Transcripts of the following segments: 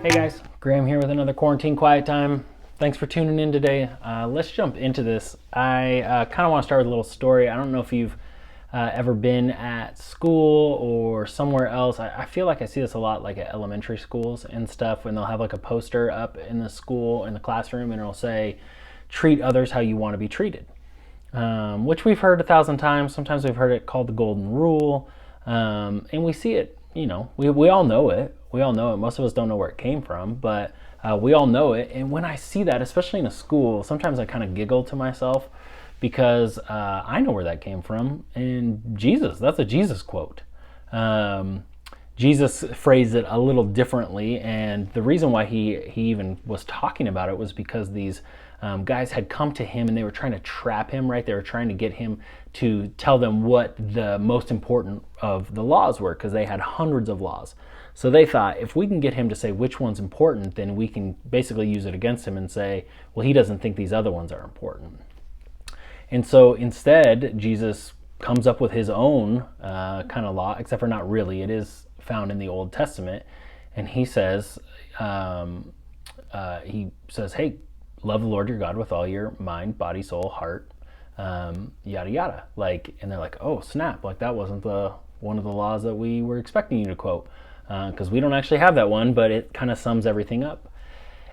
Hey guys, Graham here with another Quarantine Quiet Time. Thanks for tuning in today. Let's jump into this. I kind of want to start with a little story. I don't know if you've ever been at school or somewhere else. I feel like I see this a lot like at elementary schools and stuff when they'll have like a poster up in the school, in the classroom, and it'll say, treat others how you want to be treated. Which we've heard 1,000 times. Sometimes we've heard it called the golden rule. And we see it, we all know it. We all know it. Most of us don't know where it came from, but we all know it. And when I see that, especially in a school, sometimes I kind of giggle to myself because I know where that came from. And that's a Jesus quote. Jesus phrased it a little differently, and the reason why he even was talking about it was because these guys had come to him and they were trying to trap him, right? They were trying to get him to tell them what the most important of the laws were, because they had hundreds of laws. So they thought, if we can get him to say which one's important, then we can basically use it against him and say, well, he doesn't think these other ones are important. And so instead, Jesus comes up with his own kind of law, except for not really. It is found in the Old Testament. And he says, hey, love the Lord your God with all your mind, body, soul, heart, yada, yada. And they're like, oh, snap. That wasn't one of the laws that we were expecting you to quote. Because we don't actually have that one, but it kind of sums everything up.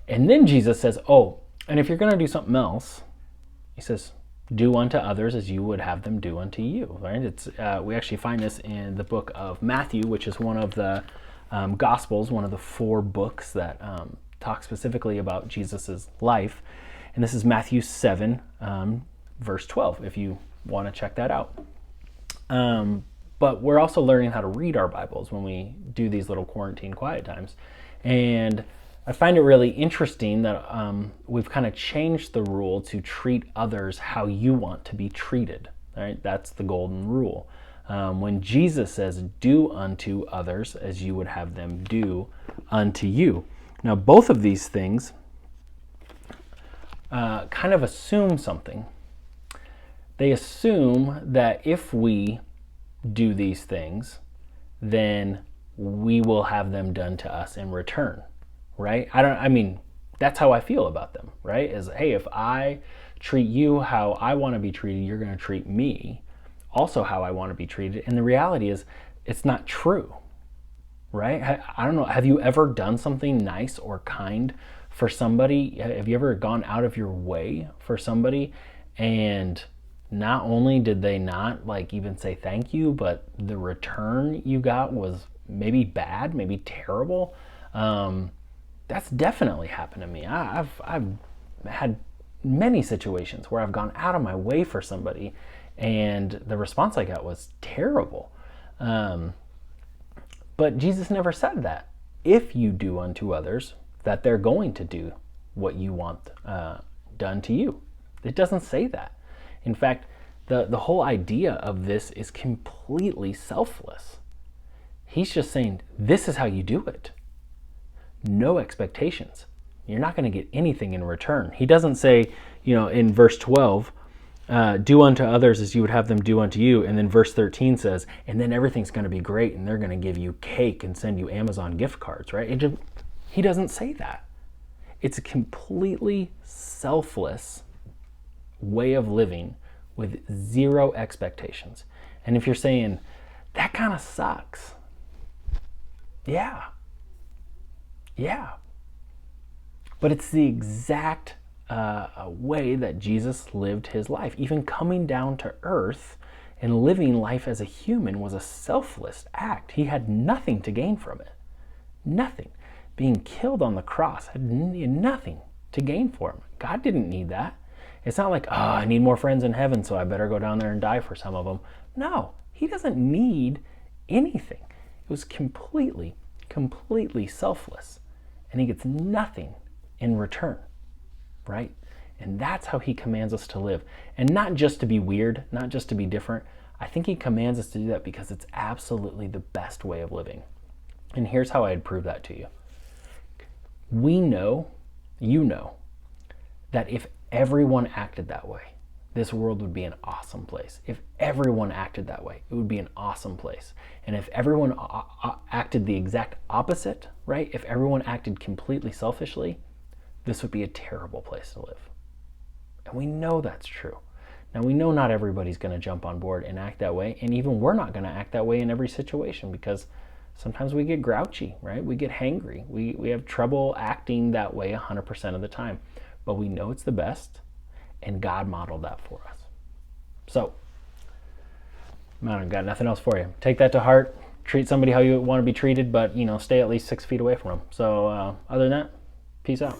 And then Jesus says, oh, and if you're going to do something else, he says, do unto others as you would have them do unto you, right? We actually find this in the book of Matthew, which is one of the Gospels, one of the 4 books that talk specifically about Jesus's life. And this is Matthew 7, verse 12, if you want to check that out. But we're also learning how to read our Bibles when we do these little quarantine quiet times. And I find it really interesting that we've kind of changed the rule to treat others how you want to be treated. Right? That's the golden rule. When Jesus says, do unto others as you would have them do unto you. Now, both of these things kind of assume something. They assume that if we do these things, then we will have them done to us in return, right? That's how I feel about them, right? Is, hey, if I treat you how I want to be treated, you're going to treat me also how I want to be treated. And the reality is, it's not true, right? I don't know. Have you ever done something nice or kind for somebody? Have you ever gone out of your way for somebody and not only did they not even say thank you, but the return you got was maybe bad, maybe terrible? That's definitely happened to me. I've had many situations where I've gone out of my way for somebody and the response I got was terrible. But Jesus never said that. If you do unto others, that they're going to do what you want done to you. It doesn't say that. In fact, the whole idea of this is completely selfless. He's just saying, this is how you do it. No expectations. You're not going to get anything in return. He doesn't say, in verse 12, do unto others as you would have them do unto you. And then verse 13 says, and then everything's going to be great and they're going to give you cake and send you Amazon gift cards, right? He doesn't say that. It's a completely selfless way of living with zero expectations. And if you're saying, that kind of sucks. Yeah. But it's the exact way that Jesus lived his life. Even coming down to earth and living life as a human was a selfless act. He had nothing to gain from it. Nothing. Being killed on the cross had nothing to gain for him. God didn't need that. It's not like, I need more friends in heaven, so I better go down there and die for some of them. No, he doesn't need anything. It was completely selfless. And he gets nothing in return, right? And that's how he commands us to live. And not just to be weird, not just to be different. I think he commands us to do that because it's absolutely the best way of living. And here's how I'd prove that to you. We know, that if everyone acted that way, this world would be an awesome place. If everyone acted that way, it would be an awesome place. And if everyone acted the exact opposite, right? If everyone acted completely selfishly, this would be a terrible place to live. And we know that's true. Now, we know not everybody's going to jump on board and act that way, and even we're not going to act that way in every situation, because sometimes we get grouchy, right? We get hangry. We have trouble acting that way 100% of the time. But we know it's the best, and God modeled that for us. So, I've got nothing else for you. Take that to heart. Treat somebody how you want to be treated, but stay at least 6 feet away from them. So, other than that, peace out.